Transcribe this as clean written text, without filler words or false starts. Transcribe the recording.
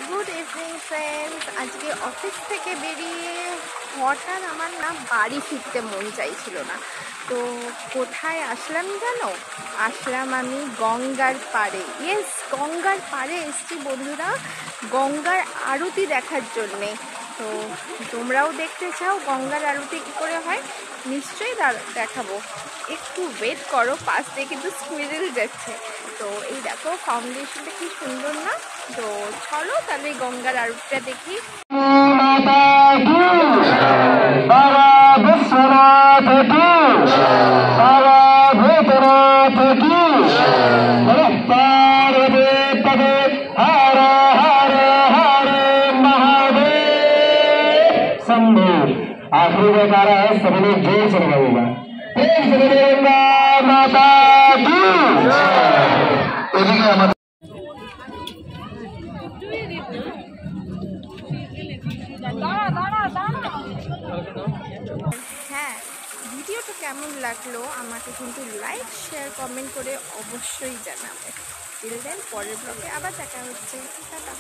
Good evening friends. আজকে office থেকে বেরিয়ে হঠাৎ আমার না বাড়ি ফিরতে মন চাইছিল না, তো কোথায় আসলাম জানো? আসলাম আমি গঙ্গার পাড়ে। ইয়েস, গঙ্গার পাড়ে এসছি বন্ধুরা, গঙ্গার আরতি দেখার জন্যে। তো তোমরাও দেখতে চাও গঙ্গার আরতি কী করে হয়? নিশ্চয়ই দেখাবো, একটু ওয়েট করো। পাশ দিয়ে কিন্তু স্কুইরেল যাচ্ছে। তো এই দেখো ফাউন্ডেশনটা কি সুন্দর না? তো চলো তাহলে গঙ্গার আরতিটা দেখি। आखिरी जयकारा है, सभी लोग जोर से लगाइएगा। गंगा माता की। হ্যাঁ, ভিডিওটা কেমন লাগলো আমাকে কিন্তু লাইক শেয়ার কমেন্ট করে অবশ্যই জানাবে। টিল দেন পরের ব্লগে আবার দেখা হচ্ছে। টাটা।